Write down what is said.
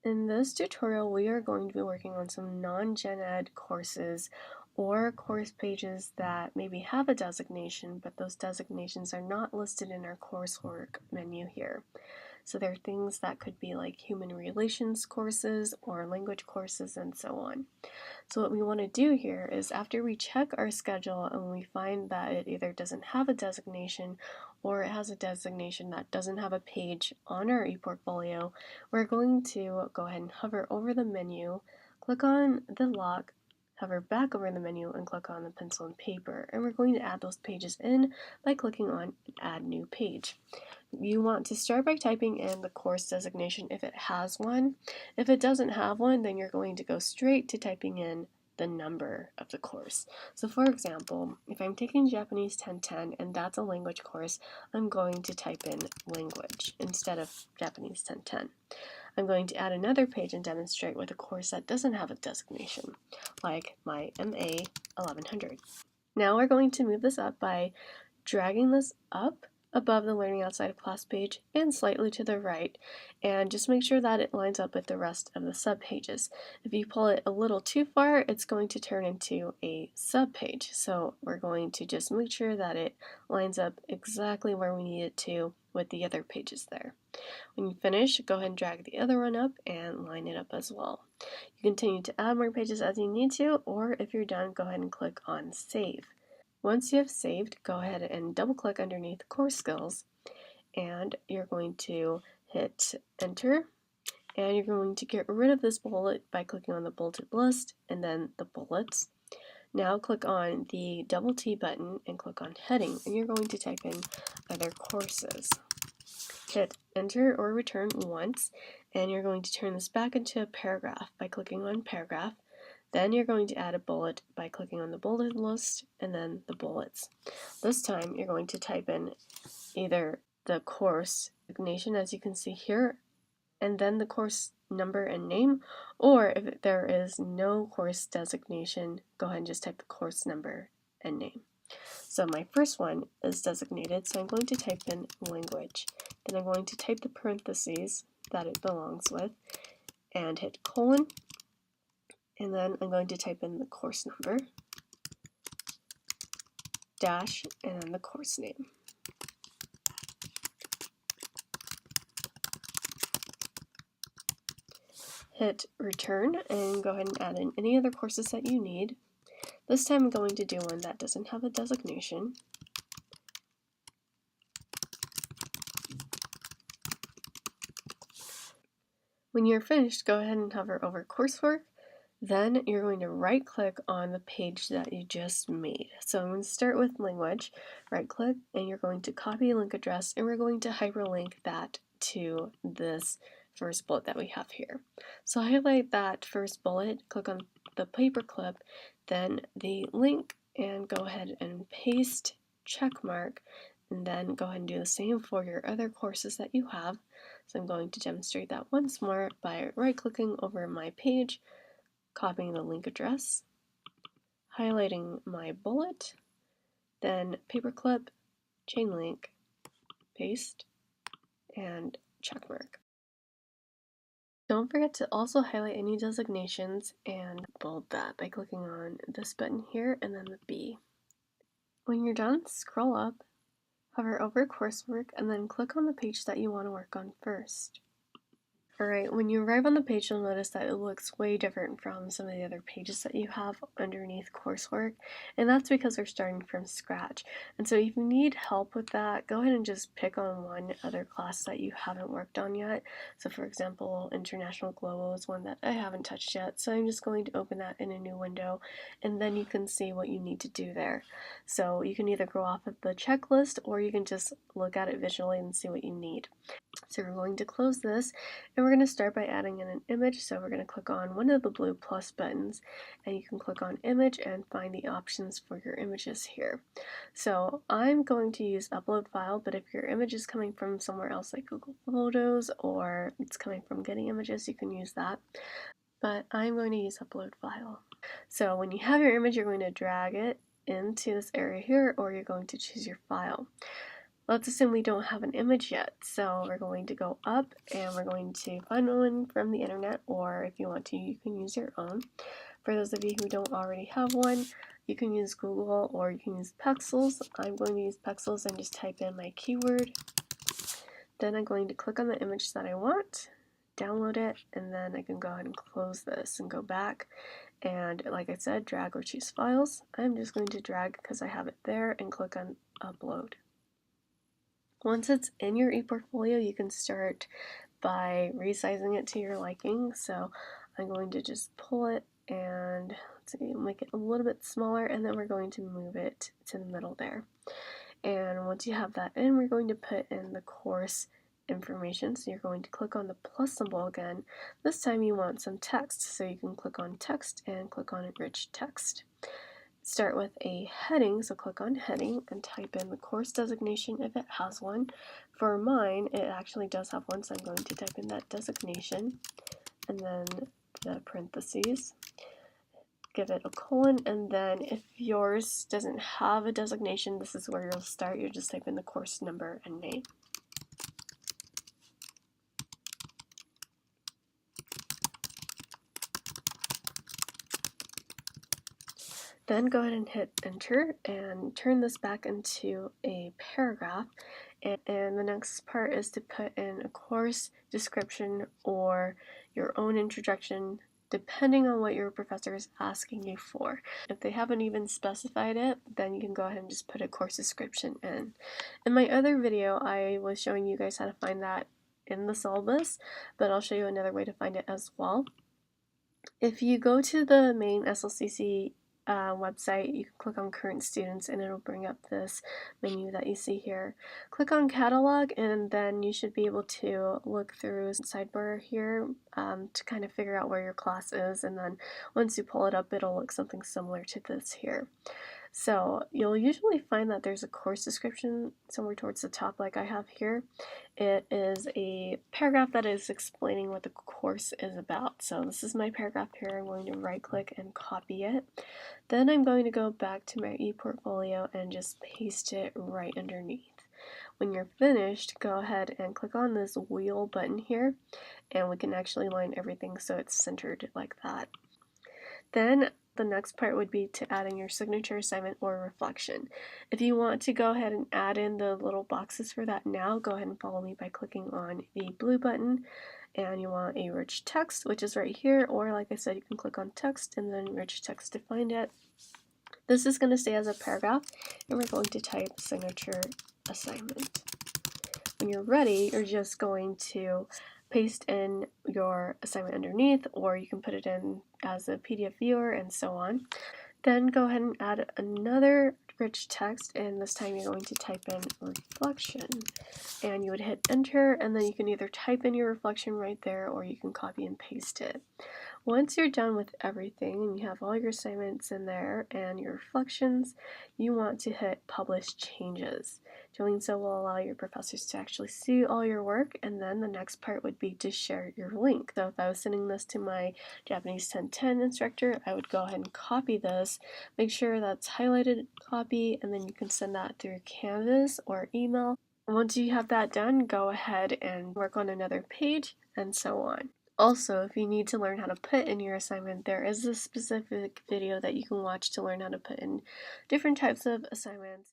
In this tutorial, we are going to be working on some non-gen ed courses or course pages that maybe have a designation, but those designations are not listed in our coursework menu here. So there are things that could be like human relations courses or language courses and so on. So what we want to do here is after we check our schedule and we find that it either doesn't have a designation or it has a designation that doesn't have a page on our ePortfolio, we're going to go ahead and hover over the menu, click on the lock, hover back over the menu and click on the pencil and paper, and we're going to add those pages in by clicking on add new page. You want to start by typing in the course designation if it has one. If it doesn't have one, then you're going to go straight to typing in the number of the course. So for example, if I'm taking Japanese 1010 and that's a language course, I'm going to type in language instead of Japanese 1010. I'm going to add another page and demonstrate with a course that doesn't have a designation, like my MA 1100. Now we're going to move this up by dragging this up above the Learning Outside of Class page and slightly to the right, and just make sure that it lines up with the rest of the subpages. If you pull it a little too far, it's going to turn into a subpage, so we're going to just make sure that it lines up exactly where we need it to with the other pages there. When you finish, go ahead and drag the other one up and line it up as well. You continue to add more pages as you need to, or if you're done, go ahead and click on Save. Once you have saved, go ahead and double click underneath Course Skills, and you're going to hit Enter, and you're going to get rid of this bullet by clicking on the bulleted list and then the bullets. Now click on the double T button and click on Heading, and you're going to type in Other Courses. Hit Enter or Return once, and you're going to turn this back into a paragraph by clicking on Paragraph. Then you're going to add a bullet by clicking on the bullet list and then the bullets. This time you're going to type in either the course designation, as you can see here, and then the course number and name, or if there is no course designation, go ahead and just type the course number and name. So my first one is designated, so I'm going to type in language. Then I'm going to type the parentheses that it belongs with and hit colon. And then I'm going to type in the course number, dash, and then the course name. Hit return and go ahead and add in any other courses that you need. This time I'm going to do one that doesn't have a designation. When you're finished, go ahead and hover over coursework. Then you're going to right click on the page that you just made. So I'm going to start with language, right click, and you're going to copy a link address, and we're going to hyperlink that to this first bullet that we have here. So highlight that first bullet, click on the paperclip, then the link, and go ahead and paste check mark, and then go ahead and do the same for your other courses that you have. So I'm going to demonstrate that once more by right clicking over my page, copying the link address, highlighting my bullet, then paperclip, chain link, paste, and checkmark. Don't forget to also highlight any designations and bold that by clicking on this button here and then the B. When you're done, scroll up, hover over coursework, and then click on the page that you want to work on first. Alright, when you arrive on the page, you'll notice that it looks way different from some of the other pages that you have underneath coursework, and that's because we're starting from scratch. And so if you need help with that, go ahead and just pick on one other class that you haven't worked on yet. So for example, International Global is one that I haven't touched yet, so I'm just going to open that in a new window, and then you can see what you need to do there. So you can either go off of the checklist, or you can just look at it visually and see what you need. So we're going to close this, and we're going to start by adding in an image. So we're going to click on one of the blue plus buttons, and you can click on image and find the options for your images here. So I'm going to use upload file, but if your image is coming from somewhere else like Google Photos, or it's coming from Getty Images, you can use that. But I'm going to use upload file. So when you have your image, you're going to drag it into this area here, or you're going to choose your file. Let's assume we don't have an image yet, so we're going to go up and we're going to find one from the internet, or if you want to, you can use your own. For those of you who don't already have one, you can use Google or you can use Pexels. I'm going to use Pexels and just type in my keyword. Then I'm going to click on the image that I want, download it, and then I can go ahead and close this and go back. And like I said, drag or choose files. I'm just going to drag because I have it there and click on upload. Once it's in your ePortfolio, you can start by resizing it to your liking. So I'm going to just pull it and let's see, make it a little bit smaller, and then we're going to move it to the middle there. And once you have that in, we're going to put in the course information. So you're going to click on the plus symbol again. This time you want some text, so you can click on text and click on enrich text. Start with a heading, so click on heading and type in the course designation if it has one. For mine, it actually does have one, so I'm going to type in that designation and then the parentheses, give it a colon, and then if yours doesn't have a designation, this is where you'll start. You just type in the course number and name. Then go ahead and hit enter and turn this back into a paragraph. And the next part is to put in a course description or your own introduction, depending on what your professor is asking you for. If they haven't even specified it, then you can go ahead and just put a course description in. In my other video, I was showing you guys how to find that in the syllabus, but I'll show you another way to find it as well. If you go to the main SLCC website, you can click on current students and it'll bring up this menu that you see here. Click on catalog and then you should be able to look through the sidebar here to kind of figure out where your class is, and then once you pull it up, it'll look something similar to this here. So you'll usually find that there's a course description somewhere towards the top like I have here. It is a paragraph that is explaining what the course is about. So this is my paragraph here. I'm going to right click and copy it. Then I'm going to go back to my ePortfolio and just paste it right underneath. When you're finished, go ahead and click on this wheel button here, and we can actually line everything so it's centered like that. Then the next part would be to add in your signature, assignment, or reflection. If you want to go ahead and add in the little boxes for that now, go ahead and follow me by clicking on the blue button, and you want a rich text, which is right here, or like I said, you can click on text and then rich text to find it. This is going to stay as a paragraph, and we're going to type signature assignment. When you're ready, you're just going to paste in your assignment underneath, or you can put it in as a PDF viewer and so on. Then go ahead and add another rich text, and this time you're going to type in reflection, and you would hit enter, and then you can either type in your reflection right there or you can copy and paste it. Once you're done with everything and you have all your assignments in there and your reflections, you want to hit publish changes. Doing so will allow your professors to actually see all your work, and then the next part would be to share your link. So if I was sending this to my Japanese 1010 instructor, I would go ahead and copy this, make sure that's highlighted, copy, and then you can send that through Canvas or email. Once you have that done, go ahead and work on another page and so on. Also, if you need to learn how to put in your assignment, there is a specific video that you can watch to learn how to put in different types of assignments.